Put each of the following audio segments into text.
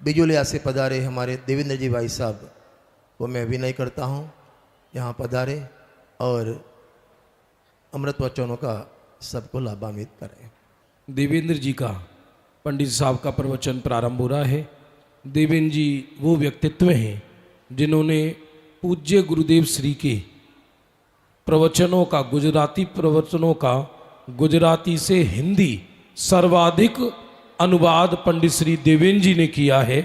बिजुलिया से पधारे हमारे देवेंद्र जी भाई साहब को मैं विनय करता हूँ यहाँ पधारे और अमृत वचनों का सबको लाभान्वित करें। देवेंद्र जी का पंडित साहब का प्रवचन प्रारंभ हो रहा है। देवेंद्र जी वो व्यक्तित्व हैं जिन्होंने पूज्य गुरुदेव श्री के प्रवचनों का गुजराती से हिंदी सर्वाधिक अनुवाद पंडित श्री देवेंद्र जी ने किया है।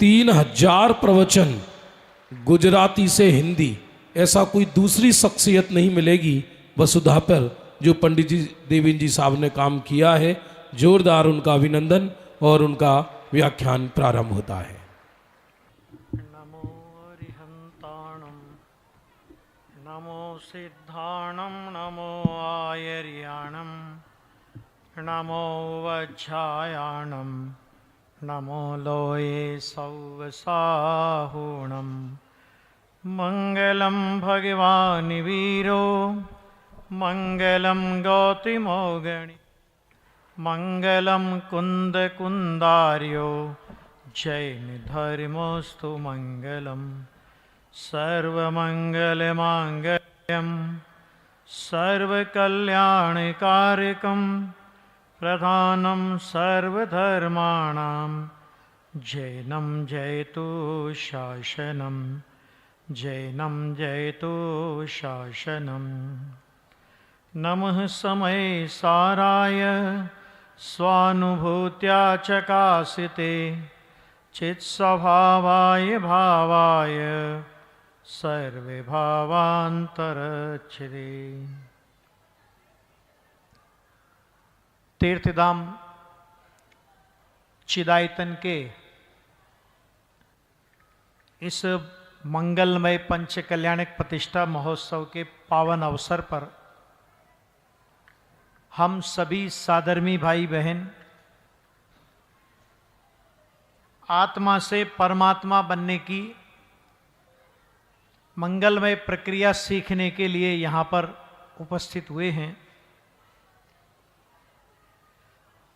3000 प्रवचन गुजराती से हिंदी, ऐसा कोई दूसरी शख्सियत नहीं मिलेगी वसुधा पर जो पंडित जी देवेंद्र जी साहब ने काम किया है। जोरदार उनका अभिनंदन और उनका व्याख्यान प्रारंभ होता है। नमो अरिहंताणं नमो सिद्धाणं नमो आयर्याणं नमो वज्रायाणं नमो लोये सौवसाहुणं मंगलं भगवान् वीरो मंगलं गौतमोगणि मंगलं कुंदकुंदार्यो जैन धर्मोस्तु मंगलम सर्वमंगलमांगल्यम सर्वकल्याणकारकम प्रधानं सर्वधर्माणां जैनं जयतु शासनं जैनं जयतु शासनं। नमः समय साराय स्वानुभूत्या चकासिते चित्स्वभावाय भावाय सर्वे भावांतरच्छिदे। तीर्थधाम चिदायतन के इस मंगलमय पंच कल्याणक प्रतिष्ठा महोत्सव के पावन अवसर पर हम सभी साधर्मी भाई बहन आत्मा से परमात्मा बनने की मंगलमय प्रक्रिया सीखने के लिए यहाँ पर उपस्थित हुए हैं।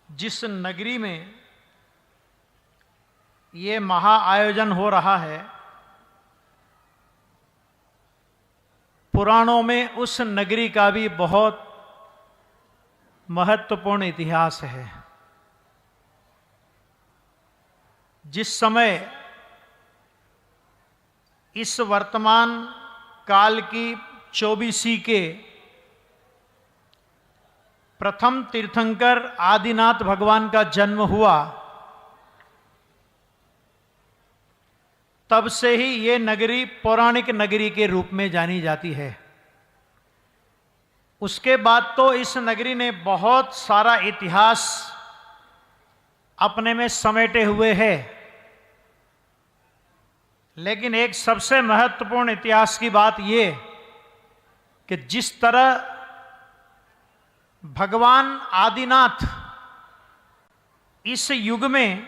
जिस नगरी में ये महा आयोजन हो रहा है, पुराणों में उस नगरी का भी बहुत महत्वपूर्ण इतिहास है। जिस समय इस वर्तमान काल की 24वीं के प्रथम तीर्थंकर आदिनाथ भगवान का जन्म हुआ, तब से ही ये नगरी पौराणिक नगरी के रूप में जानी जाती है। उसके बाद तो इस नगरी ने बहुत सारा इतिहास अपने में समेटे हुए है, लेकिन एक सबसे महत्वपूर्ण इतिहास की बात ये कि जिस तरह भगवान आदिनाथ इस युग में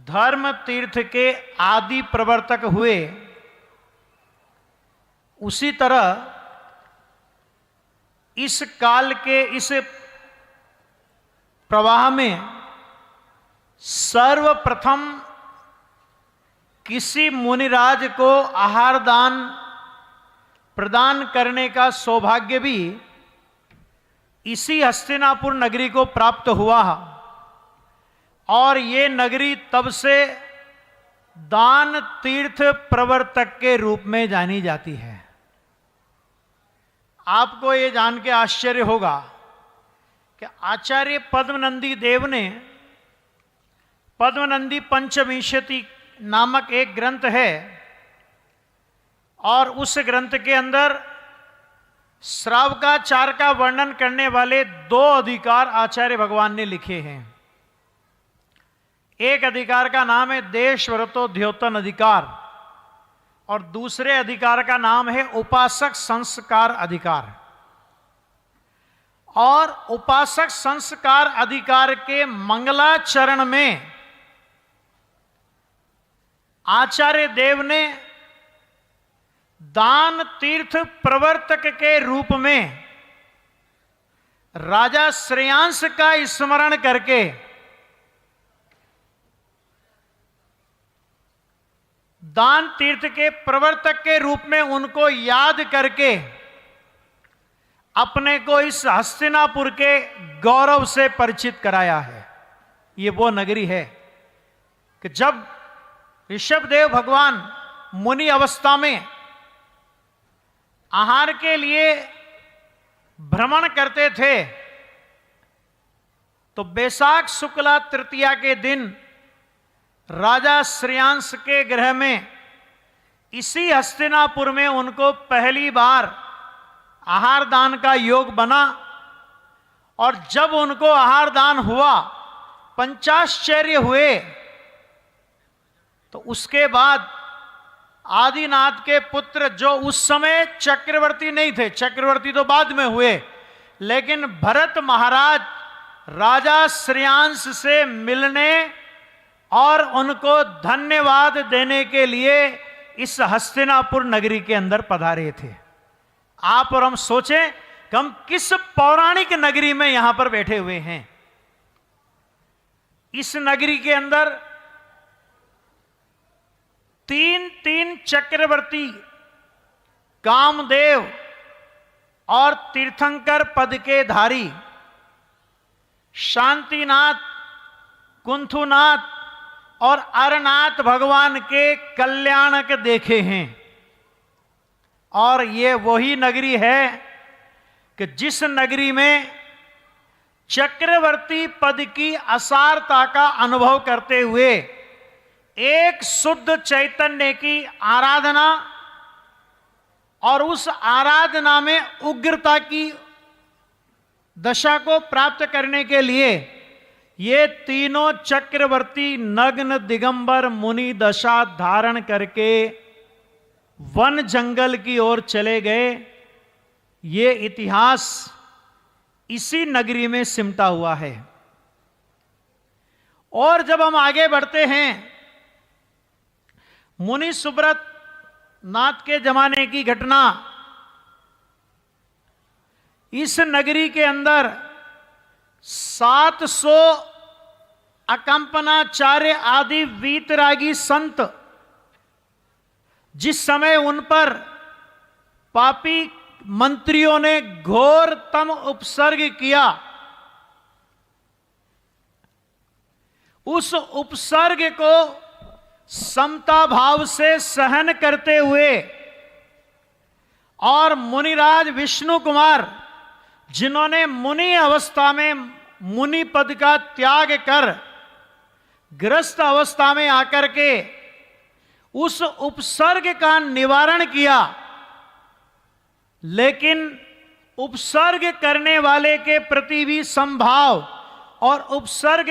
धर्म तीर्थ के आदि प्रवर्तक हुए, उसी तरह इस काल के इस प्रवाह में सर्वप्रथम किसी मुनिराज को आहार दान प्रदान करने का सौभाग्य भी इसी हस्तिनापुर नगरी को प्राप्त हुआ। और ये नगरी तब से दान तीर्थ प्रवर्तक के रूप में जानी जाती है। आपको ये जान के आश्चर्य होगा कि आचार्य पद्मनंदी देव ने पद्मनंदी पंचविंशति नामक एक ग्रंथ है, और उस ग्रंथ के अंदर श्रावकाचार का वर्णन करने वाले 2 अधिकार आचार्य भगवान ने लिखे हैं। एक अधिकार का नाम है देशव्रतोद्योतन अधिकार और दूसरे अधिकार का नाम है उपासक संस्कार अधिकार। और उपासक संस्कार अधिकार के मंगलाचरण में आचार्य देव ने दान तीर्थ प्रवर्तक के रूप में राजा श्रेयांश का स्मरण करके दान तीर्थ के प्रवर्तक के रूप में उनको याद करके अपने को इस हस्तिनापुर के गौरव से परिचित कराया है। ये वो नगरी है कि जब ऋषभदेव भगवान मुनि अवस्था में आहार के लिए भ्रमण करते थे तो बैसाख शुक्ला तृतीया के दिन राजा श्रेयांश के गृह में इसी हस्तिनापुर में उनको पहली बार आहार दान का योग बना। और जब उनको आहार दान हुआ, पंचाश्चर्य हुए, तो उसके बाद आदिनाथ के पुत्र जो उस समय चक्रवर्ती नहीं थे, चक्रवर्ती तो बाद में हुए, लेकिन भरत महाराज राजा श्रेयांश से मिलने और उनको धन्यवाद देने के लिए इस हस्तिनापुर नगरी के अंदर पधारे थे। आप और हम सोचें कि हम किस पौराणिक नगरी में यहां पर बैठे हुए हैं। इस नगरी के अंदर तीन चक्रवर्ती कामदेव और तीर्थंकर पद के धारी शांतिनाथ, कुंथुनाथ और अरनाथ भगवान के कल्याणक देखे हैं। और ये वही नगरी है कि जिस नगरी में चक्रवर्ती पद की असारता का अनुभव करते हुए एक शुद्ध चैतन्य की आराधना और उस आराधना में उग्रता की दशा को प्राप्त करने के लिए ये तीनों चक्रवर्ती नग्न दिगंबर मुनि दशा धारण करके वन जंगल की ओर चले गए। ये इतिहास इसी नगरी में सिमटा हुआ है। और जब हम आगे बढ़ते हैं, मुनि सुब्रत नाथ के जमाने की घटना, इस नगरी के अंदर 700 अकंपनाचार्य आदि वीतरागी संत जिस समय उन पर पापी मंत्रियों ने घोरतम उपसर्ग किया, उस उपसर्ग को समता भाव से सहन करते हुए और मुनिराज विष्णु कुमार, जिन्होंने मुनि अवस्था में मुनि पद का त्याग कर ग्रस्त अवस्था में आकर के उस उपसर्ग का निवारण किया, लेकिन उपसर्ग करने वाले के प्रति भी समभाव और उपसर्ग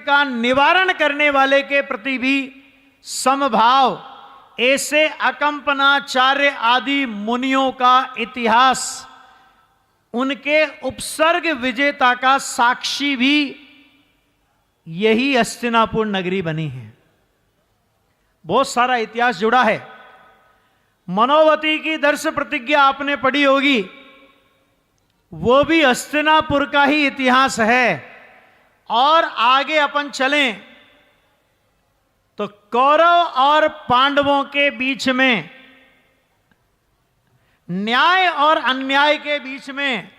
का निवारण करने वाले के प्रति भी समभाव, ऐसे अकंपनाचार्य आदि मुनियों का इतिहास उनके उपसर्ग विजेता का साक्षी भी यही हस्तिनापुर नगरी बनी है। बहुत सारा इतिहास जुड़ा है। मनोवती की दर्श प्रतिज्ञा आपने पढ़ी होगी, वो भी हस्तिनापुर का ही इतिहास है। और आगे अपन चलें तो कौरव और पांडवों के बीच में, न्याय और अन्याय के बीच में,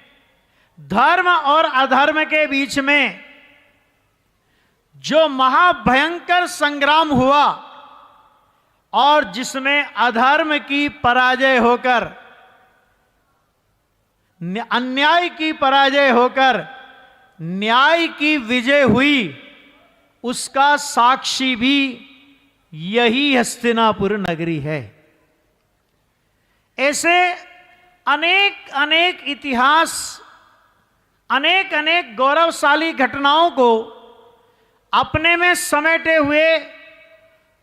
धर्म और अधर्म के बीच में जो महाभयंकर संग्राम हुआ और जिसमें अधर्म की पराजय होकर, अन्याय की पराजय होकर न्याय की विजय हुई, उसका साक्षी भी यही हस्तिनापुर नगरी है। ऐसे अनेक अनेक इतिहास, अनेक अनेक गौरवशाली घटनाओं को अपने में समेटे हुए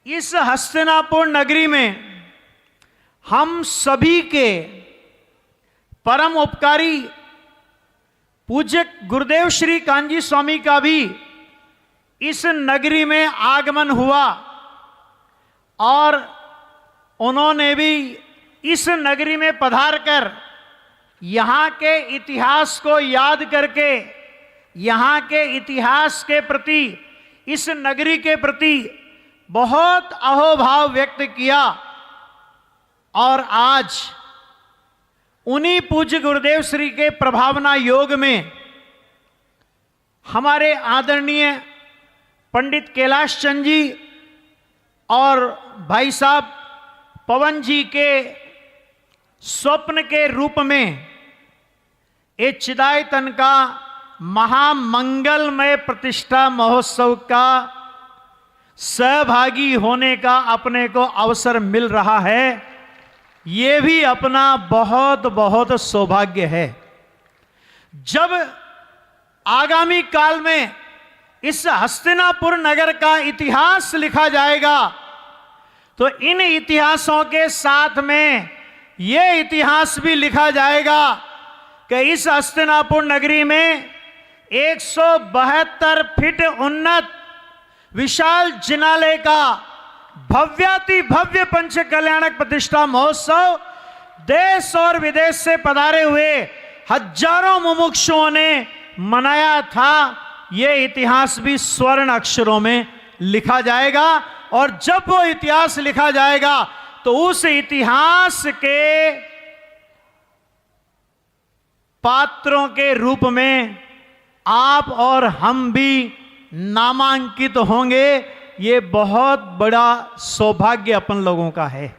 इस हस्तिनापुर नगरी में हम सभी के परम उपकारी पूज्य गुरुदेव श्री कांजी स्वामी का भी इस नगरी में आगमन हुआ और उन्होंने भी इस नगरी में पधार कर यहाँ के इतिहास को याद करके, यहाँ के इतिहास के प्रति, इस नगरी के प्रति बहुत अहोभाव व्यक्त किया और आज उन्हीं पूज्य गुरुदेव श्री के प्रभावना योग में हमारे आदरणीय पंडित कैलाश चंद जी और भाई साहब पवन जी के स्वप्न के रूप में ये चिदायतन का महामंगलमय प्रतिष्ठा महोत्सव का सहभागी होने का अपने को अवसर मिल रहा है, ये भी अपना बहुत बहुत सौभाग्य है। जब आगामी काल में इस हस्तिनापुर नगर का इतिहास लिखा जाएगा तो इन इतिहासों के साथ में यह इतिहास भी लिखा जाएगा कि इस हस्तिनापुर नगरी में 172 फीट उन्नत विशाल जिनालय का भव्याति भव्य पंच कल्याणक प्रतिष्ठा महोत्सव देश और विदेश से पधारे हुए हजारों मुमुक्षुओं ने मनाया था। यह इतिहास भी स्वर्ण अक्षरों में लिखा जाएगा और जब वो इतिहास लिखा जाएगा तो उस इतिहास के पात्रों के रूप में आप और हम भी नामांकित होंगे। ये बहुत बड़ा सौभाग्य अपन लोगों का है।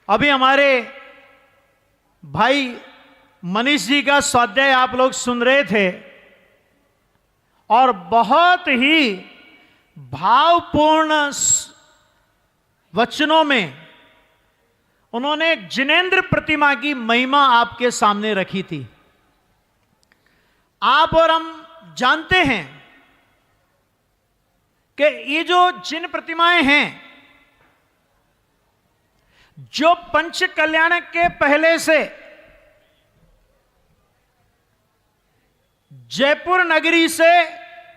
अभी हमारे भाई मनीष जी का स्वाध्याय आप लोग सुन रहे थे और बहुत ही भावपूर्ण वचनों में उन्होंने जिनेंद्र प्रतिमा की महिमा आपके सामने रखी थी। आप और हम जानते हैं कि ये जो जिन प्रतिमाएं हैं जो पंच कल्याणक के पहले से जयपुर नगरी से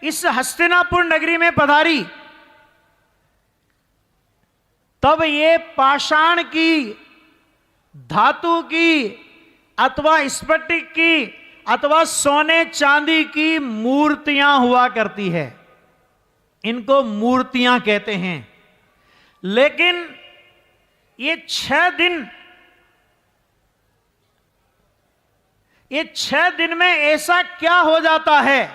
इस हस्तिनापुर नगरी में पधारी, तब ये पाषाण की, धातु की अथवा स्फटिक की अथवा सोने चांदी की मूर्तियां हुआ करती है। इनको मूर्तियां कहते हैं। लेकिन ये 6 दिन में ऐसा क्या हो जाता है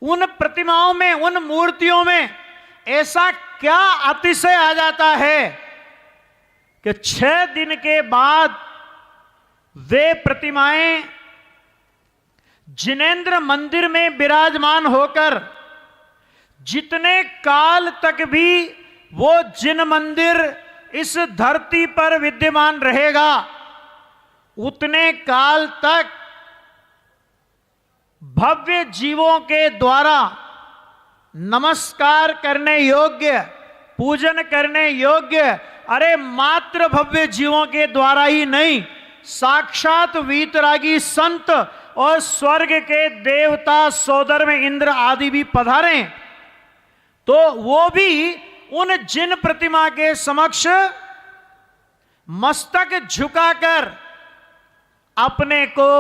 उन प्रतिमाओं में, उन मूर्तियों में ऐसा क्या अतिशय आ जाता है कि 6 दिन के बाद वे प्रतिमाएं जिनेंद्र मंदिर में विराजमान होकर जितने काल तक भी वो जिन मंदिर इस धरती पर विद्यमान रहेगा उतने काल तक भव्य जीवों के द्वारा नमस्कार करने योग्य, पूजन करने योग्य, अरे मात्र भव्य जीवों के द्वारा ही नहीं, साक्षात वीतरागी संत और स्वर्ग के देवता सोदर में इंद्र आदि भी पधारे तो वो भी उन जिन प्रतिमा के समक्ष मस्तक झुकाकर अपने को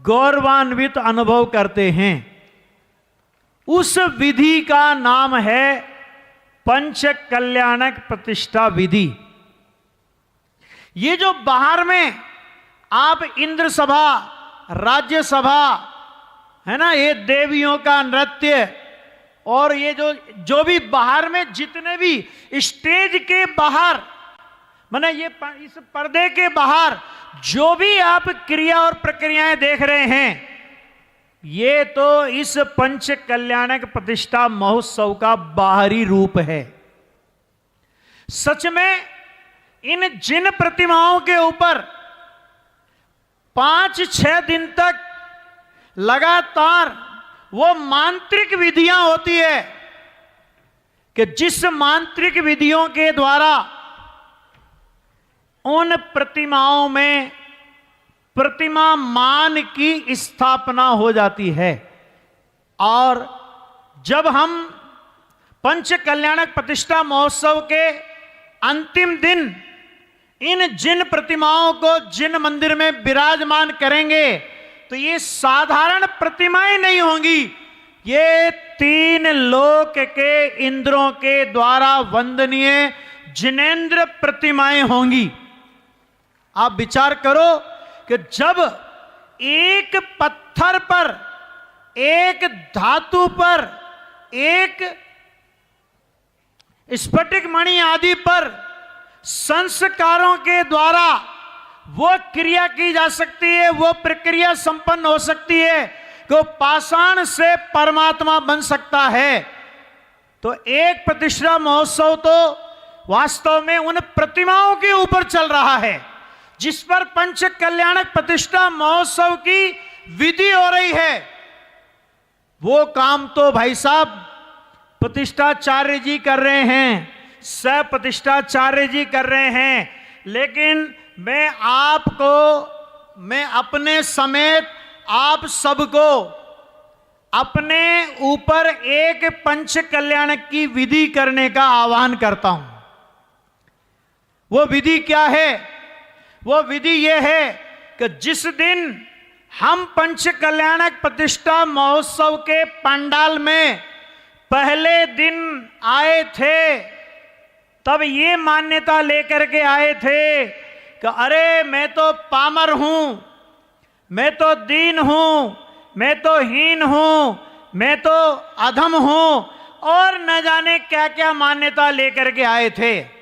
गौरवान्वित अनुभव करते हैं। उस विधि का नाम है पंच कल्याणक प्रतिष्ठा विधि। ये जो बाहर में आप इंद्र सभा, राज्य सभा है ना, ये देवियों का नृत्य और ये जो भी बाहर में जितने भी स्टेज के बाहर माने ये इस पर्दे के बाहर जो भी आप क्रिया और प्रक्रियाएं देख रहे हैं ये तो इस पंच कल्याणक प्रतिष्ठा महोत्सव का बाहरी रूप है। सच में इन जिन प्रतिमाओं के ऊपर 5-6 दिन तक लगातार वो मांत्रिक विधियां होती है कि जिस मांत्रिक विधियों के द्वारा उन प्रतिमाओं में प्रतिमा मान की स्थापना हो जाती है। और जब हम पंच कल्याणक प्रतिष्ठा महोत्सव के अंतिम दिन इन जिन प्रतिमाओं को जिन मंदिर में विराजमान करेंगे तो ये साधारण प्रतिमाएं नहीं होंगी, ये 3 लोक के इंद्रों के द्वारा वंदनीय जिनेंद्र प्रतिमाएं होंगी। आप विचार करो कि जब एक पत्थर पर, एक धातु पर, एक स्फटिक मणि आदि पर संस्कारों के द्वारा वो क्रिया की जा सकती है, वो प्रक्रिया संपन्न हो सकती है कि पाषाण से परमात्मा बन सकता है, तो एक प्रतिष्ठा महोत्सव तो वास्तव में उन प्रतिमाओं के ऊपर चल रहा है जिस पर पंच कल्याणक प्रतिष्ठा महोत्सव की विधि हो रही है। वो काम तो भाई साहब प्रतिष्ठाचार्य जी कर रहे हैं, सह प्रतिष्ठाचार्य जी कर रहे हैं, लेकिन मैं अपने समेत आप सबको अपने ऊपर एक पंच कल्याणक की विधि करने का आह्वान करता हूं। वो विधि क्या है? वो विधि यह है कि जिस दिन हम पंच कल्याणक प्रतिष्ठा महोत्सव के पंडाल में पहले दिन आए थे, तब ये मान्यता लेकर के आए थे कि अरे मैं तो पामर हूं, मैं तो दीन हूं, मैं तो हीन हूं, मैं तो अधम हूं, और न जाने क्या क्या मान्यता लेकर के आए थे।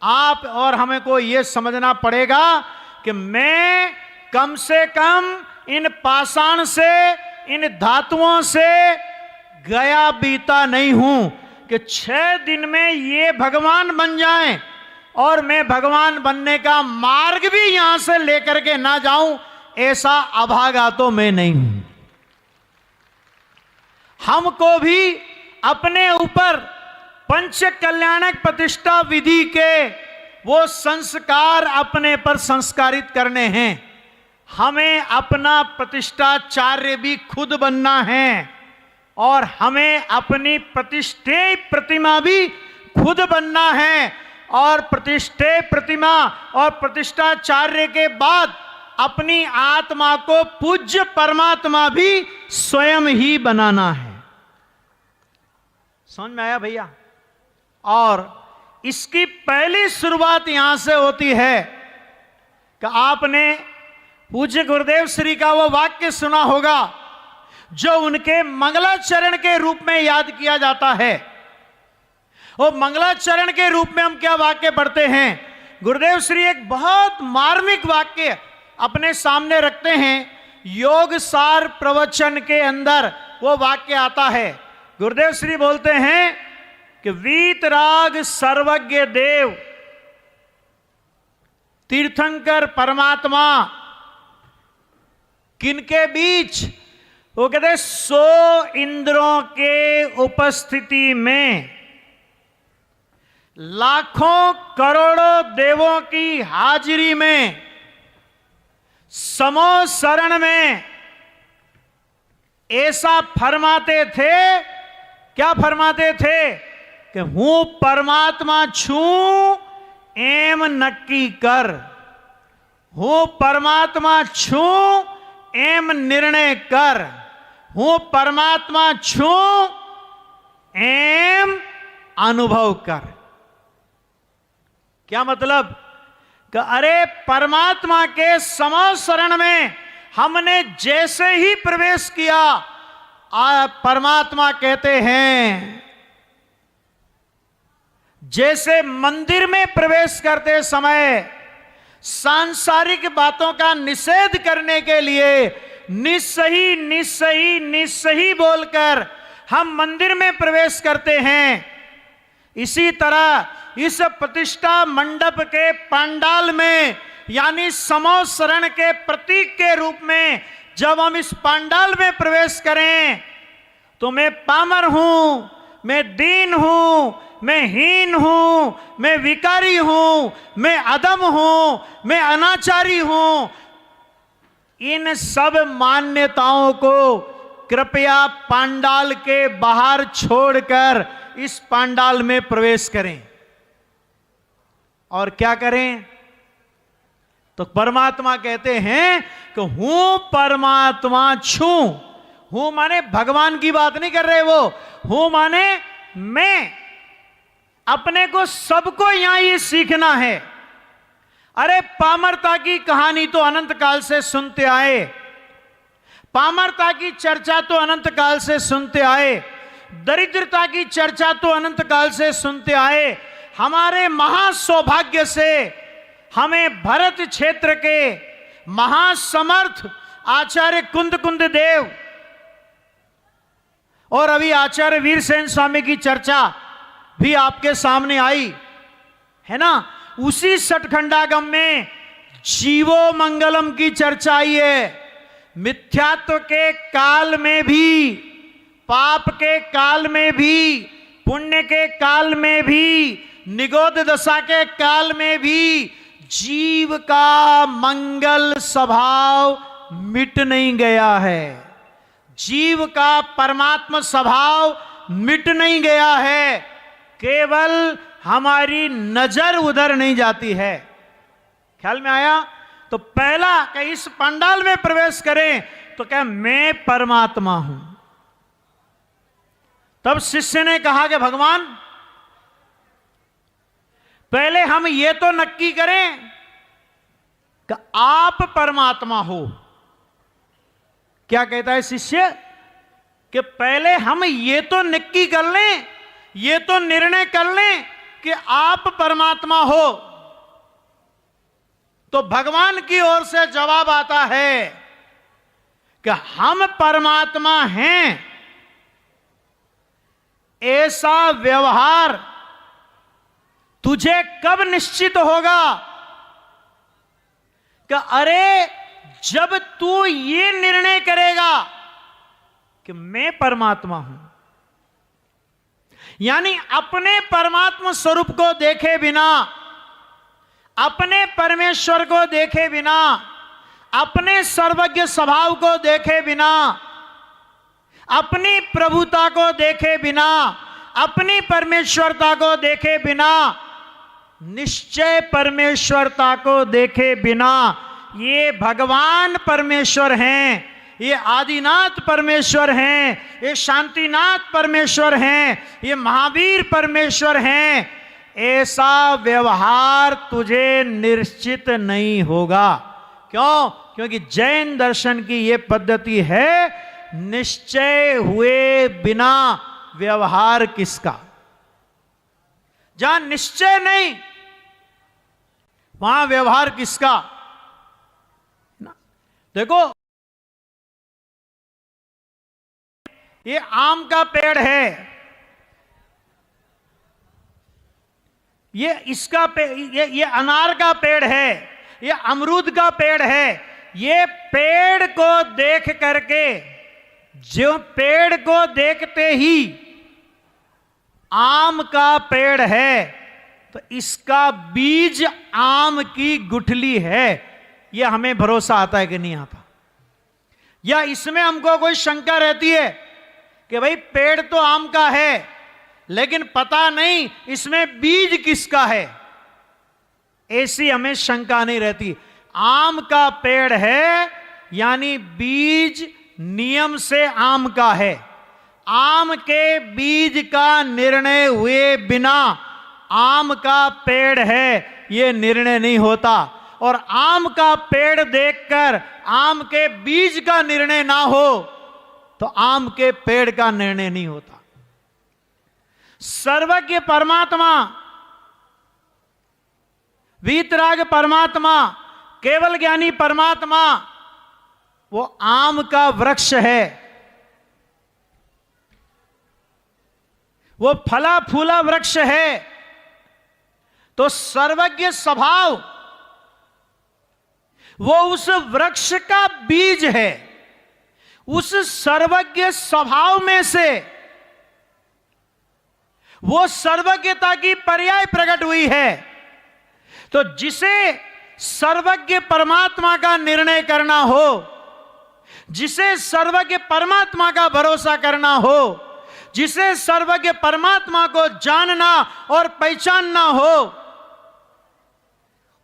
आप और हमें को यह समझना पड़ेगा कि मैं कम से कम इन पाषाण से, इन धातुओं से गया बीता नहीं हूं कि 6 दिन में ये भगवान बन जाएं और मैं भगवान बनने का मार्ग भी यहां से लेकर के ना जाऊं, ऐसा अभागा तो मैं नहीं हूं। हमको भी अपने ऊपर पंच कल्याणक प्रतिष्ठा विधि के वो संस्कार अपने पर संस्कारित करने हैं। हमें अपना प्रतिष्ठाचार्य भी खुद बनना है और हमें अपनी प्रतिष्ठेय प्रतिमा भी खुद बनना है, और प्रतिष्ठेय प्रतिमा और प्रतिष्ठाचार्य के बाद अपनी आत्मा को पूज्य परमात्मा भी स्वयं ही बनाना है। समझ में आया भैया? और इसकी पहली शुरुआत यहां से होती है कि आपने पूज्य गुरुदेव श्री का वो वाक्य सुना होगा जो उनके मंगलाचरण के रूप में याद किया जाता है। और मंगलाचरण के रूप में हम क्या वाक्य पढ़ते हैं? गुरुदेव श्री एक बहुत मार्मिक वाक्य अपने सामने रखते हैं। योग सार प्रवचन के अंदर वो वाक्य आता है। गुरुदेव श्री बोलते हैं कि वीतराग सर्वज्ञ देव तीर्थंकर परमात्मा किनके बीच? वो कहते हैं 100 इंद्रों के उपस्थिति में, लाखों करोड़ों देवों की हाजिरी में, समो शरण में ऐसा फरमाते थे। क्या फरमाते थे? कि हूं परमात्मा छूं एम नक्की कर, हूं परमात्मा छूं एम निर्णय कर, हूं परमात्मा छूं एम अनुभव कर। क्या मतलब? कि अरे परमात्मा के समशरण में हमने जैसे ही प्रवेश किया, परमात्मा कहते हैं जैसे मंदिर में प्रवेश करते समय सांसारिक बातों का निषेध करने के लिए निस्सही निस्सही निस्सही बोलकर हम मंदिर में प्रवेश करते हैं, इसी तरह इस प्रतिष्ठा मंडप के पंडाल में, यानी समो शरण के प्रतीक के रूप में जब हम इस पंडाल में प्रवेश करें तो मैं पामर हूं, मैं दीन हूं, मैं हीन हूं, मैं विकारी हूं, मैं अधम हूं, मैं अनाचारी हूं, इन सब मान्यताओं को कृपया पंडाल के बाहर छोड़कर इस पंडाल में प्रवेश करें। और क्या करें? तो परमात्मा कहते हैं कि हूं परमात्मा छूं, हूं माने भगवान की बात नहीं कर रहे वो, हूं माने मैं। अपने को सबको यहां ये सीखना है। अरे पामरता की कहानी तो अनंत काल से सुनते आए, पामरता की चर्चा तो अनंत काल से सुनते आए, दरिद्रता की चर्चा तो अनंत काल से सुनते आए। हमारे महासौभाग्य से हमें भरत क्षेत्र के महासमर्थ आचार्य कुंद देव और अभी आचार्य वीरसेन स्वामी की चर्चा भी आपके सामने आई है ना। उसी सठखंडागम में जीवो मंगलम की चर्चा आई है। मिथ्यात्व के काल में भी, पाप के काल में भी, पुण्य के काल में भी, निगोद दशा के काल में भी जीव का मंगल स्वभाव मिट नहीं गया है। जीव का परमात्मा स्वभाव मिट नहीं गया है, केवल हमारी नजर उधर नहीं जाती है। ख्याल में आया? तो पहला कि इस पंडाल में प्रवेश करें तो क्या मैं परमात्मा हूं। तब शिष्य ने कहा कि भगवान पहले हम ये तो नक्की करें कि आप परमात्मा हो। क्या कहता है शिष्य कि पहले हम ये तो नक्की कर लें, ये तो निर्णय कर लें कि आप परमात्मा हो। तो भगवान की ओर से जवाब आता है कि हम परमात्मा हैं, ऐसा व्यवहार तुझे कब निश्चित होगा कि अरे जब तू ये निर्णय करेगा कि मैं परमात्मा हूं, यानी अपने परमात्मा स्वरूप को देखे बिना, अपने परमेश्वर को देखे बिना, अपने सर्वज्ञ स्वभाव को देखे बिना, अपनी प्रभुता को देखे बिना, अपनी परमेश्वरता को देखे बिना, निश्चय परमेश्वरता को देखे बिना, ये भगवान परमेश्वर हैं, ये आदिनाथ परमेश्वर हैं, ये शांतिनाथ परमेश्वर हैं, ये महावीर परमेश्वर हैं, ऐसा व्यवहार तुझे निश्चित नहीं होगा। क्यों? क्योंकि जैन दर्शन की ये पद्धति है, निश्चय हुए बिना व्यवहार किसका। जहां निश्चय नहीं वहां व्यवहार किसका। देखो ये आम का पेड़ है, ये इसका ये अनार का पेड़ है, ये अमरूद का पेड़ है। ये पेड़ को देख करके, जो पेड़ को देखते ही आम का पेड़ है तो इसका बीज आम की गुठली है, यह हमें भरोसा आता है कि नहीं आता। या इसमें हमको कोई शंका रहती है कि भाई पेड़ तो आम का है लेकिन पता नहीं इसमें बीज किसका है, ऐसी हमें शंका नहीं रहती। आम का पेड़ है यानी बीज नियम से आम का है। आम के बीज का निर्णय हुए बिना आम का पेड़ है यह निर्णय नहीं होता, और आम का पेड़ देखकर आम के बीज का निर्णय ना हो तो आम के पेड़ का निर्णय नहीं होता। सर्वज्ञ परमात्मा, वीतराग परमात्मा, केवल ज्ञानी परमात्मा वो आम का वृक्ष है, वो फला फूला वृक्ष है। तो सर्वज्ञ स्वभाव वो उस वृक्ष का बीज है। उस सर्वज्ञ स्वभाव में से वो सर्वज्ञता की पर्याय प्रकट हुई है। तो जिसे सर्वज्ञ परमात्मा का निर्णय करना हो, जिसे सर्वज्ञ परमात्मा का भरोसा करना हो, जिसे सर्वज्ञ परमात्मा को जानना और पहचानना हो,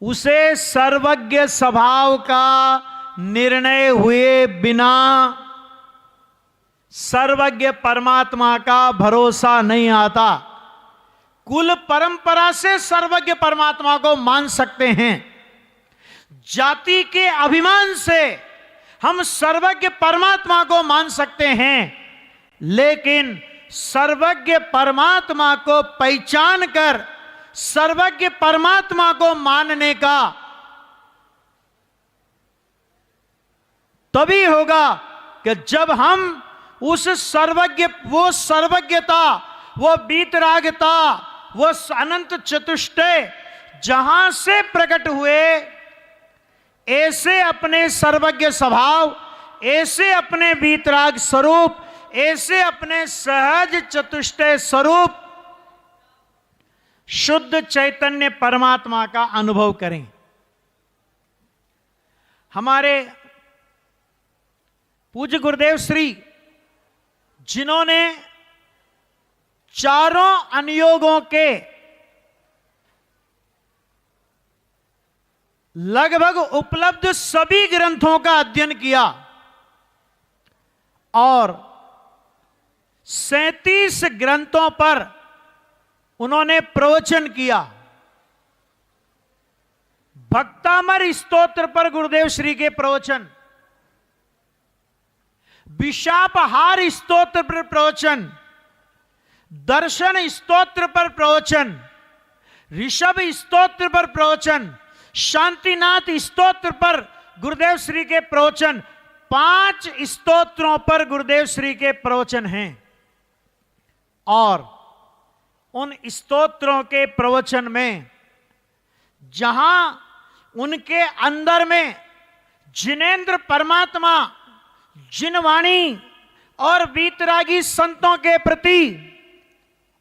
उसे सर्वज्ञ स्वभाव का निर्णय हुए बिना सर्वज्ञ परमात्मा का भरोसा नहीं आता। कुल परंपरा से सर्वज्ञ परमात्मा को मान सकते हैं, जाति के अभिमान से हम सर्वज्ञ परमात्मा को मान सकते हैं, लेकिन सर्वज्ञ परमात्मा को पहचान कर सर्वज्ञ परमात्मा को मानने का तभी होगा कि जब हम उस वो सर्वज्ञता, वो वीतरागता, वो अनंत चतुष्टय जहां से प्रकट हुए, ऐसे अपने सर्वज्ञ स्वभाव, ऐसे अपने वीतराग स्वरूप, ऐसे अपने सहज चतुष्टय स्वरूप शुद्ध चैतन्य परमात्मा का अनुभव करें। हमारे पूज्य गुरुदेव श्री, जिन्होंने चारों अनुयोगों के लगभग उपलब्ध सभी ग्रंथों का अध्ययन किया और 37 ग्रंथों पर उन्होंने प्रवचन किया। भक्तामर स्तोत्र पर गुरुदेव श्री के प्रवचन, विशापहार स्तोत्र पर प्रवचन, दर्शन स्तोत्र पर प्रवचन, ऋषभ स्तोत्र पर प्रवचन, शांतिनाथ स्तोत्र पर गुरुदेव श्री के प्रवचन, 5 स्तोत्रों पर गुरुदेव श्री के प्रवचन हैं। और उन स्तोत्रों के प्रवचन में जहां उनके अंदर में जिनेंद्र परमात्मा, जिनवाणी और वीतरागी संतों के प्रति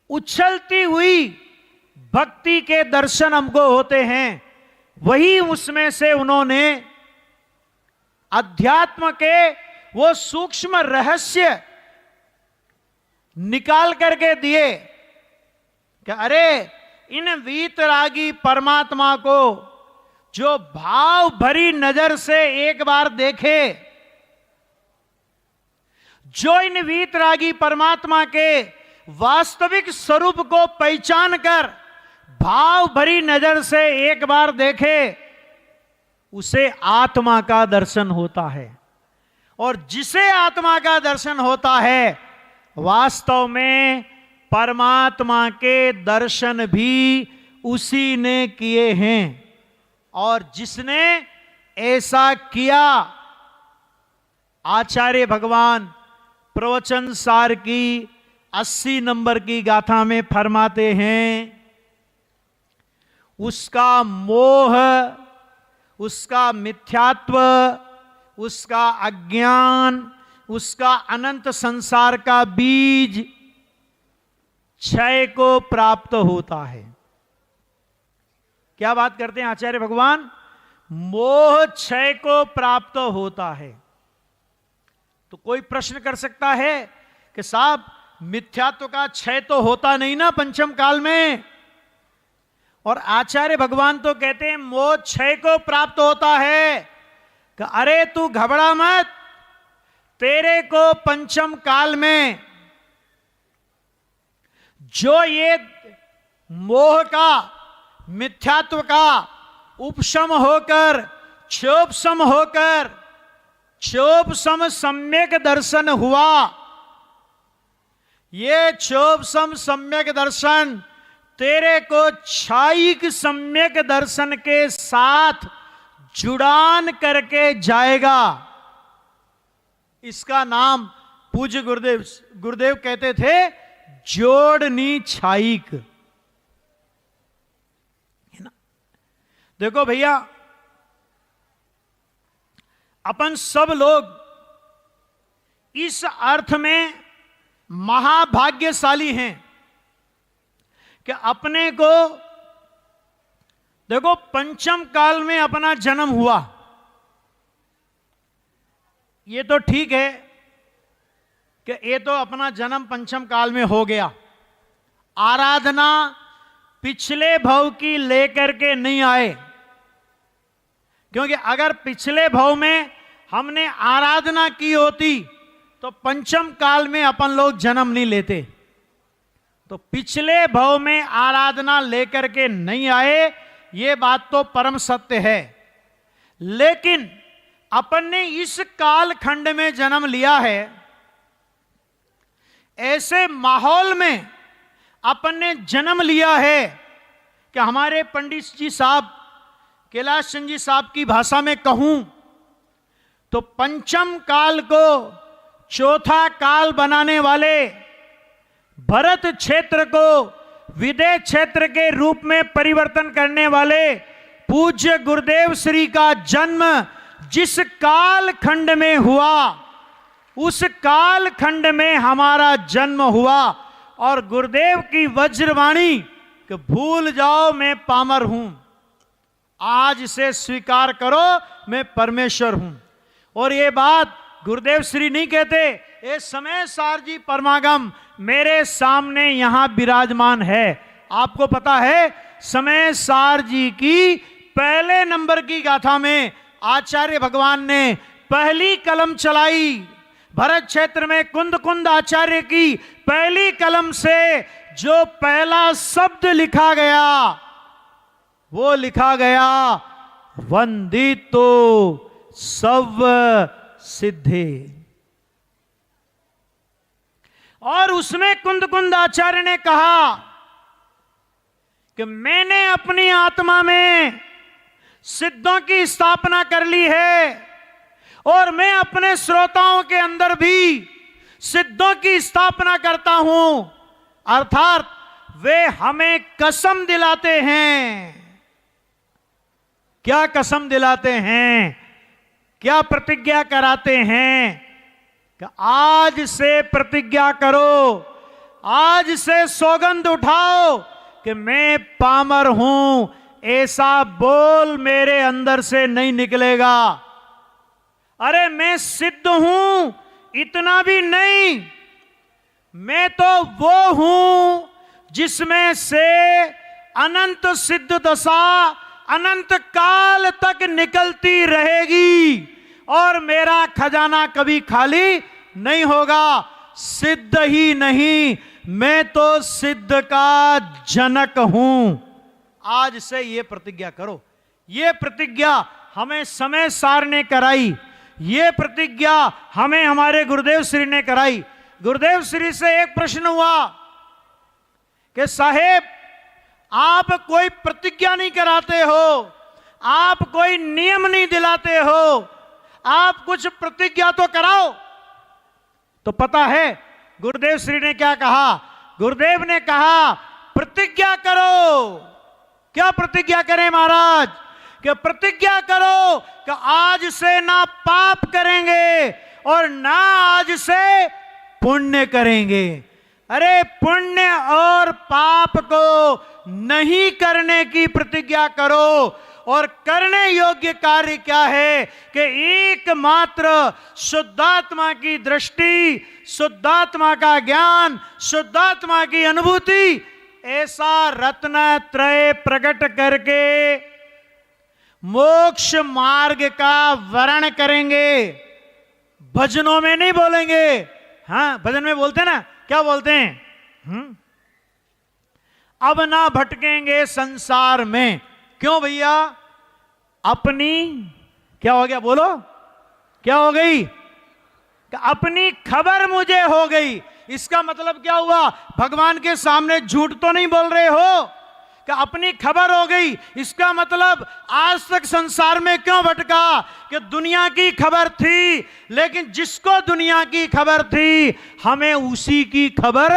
उछलती हुई भक्ति के दर्शन हमको होते हैं, वही उसमें से उन्होंने अध्यात्म के वो सूक्ष्म रहस्य निकाल करके दिए कि अरे इन वीतरागी परमात्मा को जो भाव भरी नजर से एक बार देखे, जो इन वीतरागी परमात्मा के वास्तविक स्वरूप को पहचान कर भाव भरी नजर से एक बार देखे, उसे आत्मा का दर्शन होता है। और जिसे आत्मा का दर्शन होता है, वास्तव में परमात्मा के दर्शन भी उसी ने किए हैं। और जिसने ऐसा किया, आचार्य भगवान प्रवचन सार की 80 नंबर की गाथा में फरमाते हैं, उसका मोह, उसका मिथ्यात्व, उसका अज्ञान, उसका अनंत संसार का बीज क्षय को प्राप्त होता है। क्या बात करते हैं आचार्य भगवान? मोह क्षय को प्राप्त होता है। तो कोई प्रश्न कर सकता है कि साहब मिथ्यात्व का क्षय तो होता नहीं ना पंचम काल में, और आचार्य भगवान तो कहते हैं मोह क्षय को प्राप्त होता है। कि अरे तू घबरा मत, तेरे को पंचम काल में जो ये मोह का, मिथ्यात्व का उपशम होकर, क्षोभसम होकर, क्षोभसम सम्यक दर्शन हुआ, ये क्षोभसम सम्यक दर्शन तेरे को क्षायिक सम्यक दर्शन के साथ जुड़ान करके जाएगा। इसका नाम पूज्य गुरुदेव कहते थे जोड़नी क्षायिक। है ना? देखो भैया, अपन सब लोग इस अर्थ में महाभाग्यशाली हैं कि अपने को, देखो पंचम काल में अपना जन्म हुआ, ये तो ठीक है कि ये तो अपना जन्म पंचम काल में हो गया। आराधना पिछले भव की लेकर के नहीं आए, क्योंकि अगर पिछले भव में हमने आराधना की होती तो पंचम काल में अपन लोग जन्म नहीं लेते। तो पिछले भव में आराधना लेकर के नहीं आए, ये बात तो परम सत्य है। लेकिन अपन ने इस काल खंड में जन्म लिया है, ऐसे माहौल में अपन ने जन्म लिया है कि हमारे पंडित जी साहब, कैलाश चंद जी साहब की भाषा में कहूं तो पंचम काल को चौथा काल बनाने वाले, भरत क्षेत्र को विदेह क्षेत्र के रूप में परिवर्तन करने वाले पूज्य गुरुदेव श्री का जन्म जिस काल खंड में हुआ, उस काल खंड में हमारा जन्म हुआ। और गुरुदेव की वज्रवाणी कि भूल जाओ मैं पामर हूं, आज से स्वीकार करो मैं परमेश्वर हूं। और ये बात गुरुदेव श्री नहीं कहते, ये समय सार जी परमागम मेरे सामने यहां विराजमान है। आपको पता है समय सार जी की पहले नंबर की गाथा में आचार्य भगवान ने पहली कलम चलाई। भरत क्षेत्र में कुंद कुंद आचार्य की पहली कलम से जो पहला शब्द लिखा गया, वो लिखा गया वंदितो सव सिद्धे। और उसमें कुंद कुंद आचार्य ने कहा कि मैंने अपनी आत्मा में सिद्धों की स्थापना कर ली है और मैं अपने श्रोताओं के अंदर भी सिद्धों की स्थापना करता हूं। अर्थात वे हमें कसम दिलाते हैं। क्या कसम दिलाते हैं, क्या प्रतिज्ञा कराते हैं कि आज से प्रतिज्ञा करो, आज से सौगंध उठाओ कि मैं पामर हूं, ऐसा बोल मेरे अंदर से नहीं निकलेगा। अरे मैं सिद्ध हूं इतना भी नहीं, मैं तो वो हूं जिसमें से अनंत सिद्ध दशा अनंत काल तक निकलती रहेगी और मेरा खजाना कभी खाली नहीं होगा। सिद्ध ही नहीं, मैं तो सिद्ध का जनक हूं। आज से ये प्रतिज्ञा करो। ये प्रतिज्ञा हमें समय सार ने कराई, ये प्रतिज्ञा हमें हमारे गुरुदेव श्री ने कराई। गुरुदेव श्री से एक प्रश्न हुआ कि साहेब आप कोई प्रतिज्ञा नहीं कराते हो, आप कोई नियम नहीं दिलाते हो, आप कुछ प्रतिज्ञा तो कराओ। तो पता है गुरुदेव श्री ने क्या कहा? गुरुदेव ने कहा प्रतिज्ञा करो। क्या प्रतिज्ञा करें महाराज? कि प्रतिज्ञा करो कि आज से ना पाप करेंगे और ना आज से पुण्य करेंगे। अरे पुण्य और पाप को नहीं करने की प्रतिज्ञा करो। और करने योग्य कार्य क्या है कि एकमात्र शुद्धात्मा की दृष्टि, शुद्धात्मा का ज्ञान, शुद्धात्मा की अनुभूति, ऐसा रत्न त्रय प्रकट करके मोक्ष मार्ग का वर्ण करेंगे। भजनों में नहीं बोलेंगे। हाँ, भजन में बोलते ना, क्या बोलते हैं? अब ना भटकेंगे संसार में। क्यों भैया? अपनी क्या हो गया? बोलो, क्या हो गई? अपनी खबर मुझे हो गई। इसका मतलब क्या हुआ? भगवान के सामने झूठ तो नहीं बोल रहे हो कि अपनी खबर हो गई। इसका मतलब आज तक संसार में क्यों भटका? कि दुनिया की खबर थी, लेकिन जिसको दुनिया की खबर थी हमें उसी की खबर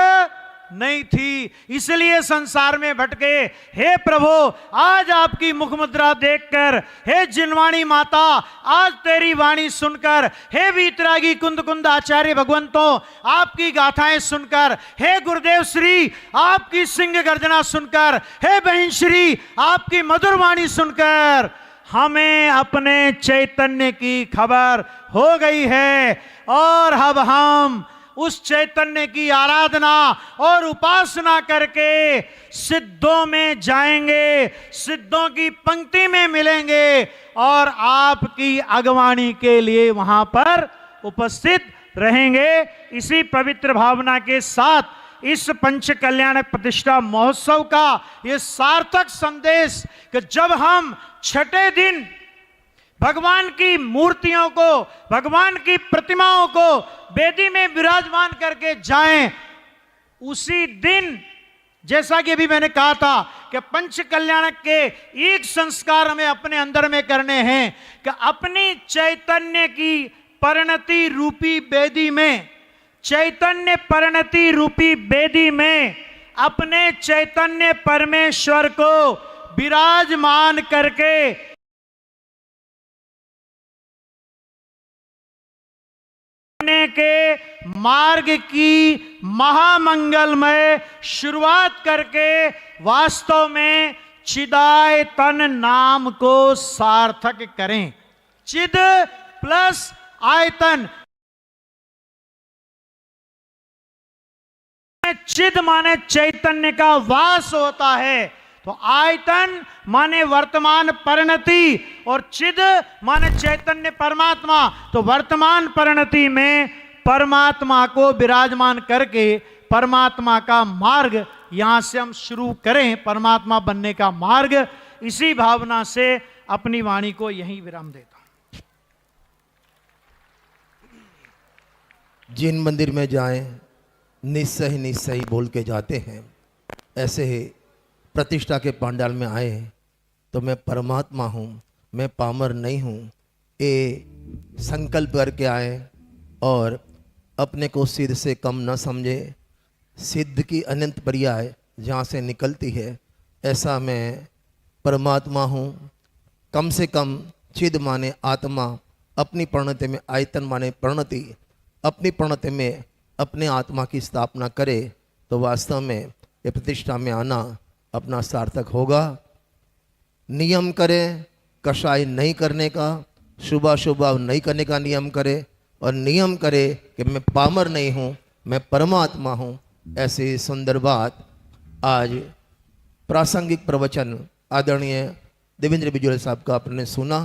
नहीं थी, इसलिए संसार में भटके। हे प्रभु, आज आपकी मुख मुद्रा देखकर, हे जिनवाणी माता, आज तेरी वाणी सुनकर, हे वीतरागी कुंद कुंद आचार्य भगवंतों, आपकी गाथाएं सुनकर, हे गुरुदेव श्री आपकी सिंह गर्जना सुनकर, हे बहन श्री आपकी मधुर वाणी सुनकर हमें अपने चैतन्य की खबर हो गई है। और अब हम उस चैतन्य की आराधना और उपासना करके सिद्धों में जाएंगे, सिद्धों की पंक्ति में मिलेंगे और आपकी अगवानी के लिए वहां पर उपस्थित रहेंगे। इसी पवित्र भावना के साथ इस पंच कल्याणक प्रतिष्ठा महोत्सव का ये सार्थक संदेश कि जब हम छठे दिन भगवान की मूर्तियों को, भगवान की प्रतिमाओं को वेदी में विराजमान करके जाएं, उसी दिन जैसा कि अभी मैंने कहा था कि पंच कल्याणक के एक संस्कार हमें अपने अंदर में करने हैं कि अपनी चैतन्य की परिणति रूपी वेदी में, चैतन्य परिणति रूपी वेदी में अपने चैतन्य परमेश्वर को विराजमान करके के मार्ग की महामंगलमय शुरुआत करके वास्तव में चिदायतन नाम को सार्थक करें। चिद प्लस आयतन, चिद माने चैतन्य का वास होता है, तो आयतन माने वर्तमान परिणति और चिद माने चैतन्य परमात्मा। तो वर्तमान परिणति में परमात्मा को विराजमान करके परमात्मा का मार्ग यहां से हम शुरू करें, परमात्मा बनने का मार्ग। इसी भावना से अपनी वाणी को यहीं विराम देता हूं। जिन मंदिर में जाएं निश्चय निश्चय बोल के जाते हैं, ऐसे ही प्रतिष्ठा के पंडाल में आए तो मैं परमात्मा हूँ, मैं पामर नहीं हूँ, ये संकल्प करके आए और अपने को सिद्ध से कम न समझे। सिद्ध की अनंत पर्याय जहाँ से निकलती है, ऐसा मैं परमात्मा हूँ। कम से कम चिद माने आत्मा, अपनी परिणति में आयतन माने परिणति, अपनी परिणति में अपने आत्मा की स्थापना करे तो वास्तव में ये प्रतिष्ठा में आना अपना सार्थक होगा। नियम करें कषाय नहीं करने का, शुभ शुभ नहीं करने का नियम करे और नियम करे कि मैं पामर नहीं हूँ, मैं परमात्मा हूँ। ऐसी सुंदर बात आज प्रासंगिक प्रवचन आदरणीय देवेंद्र बिजोल साहब का आपने सुना।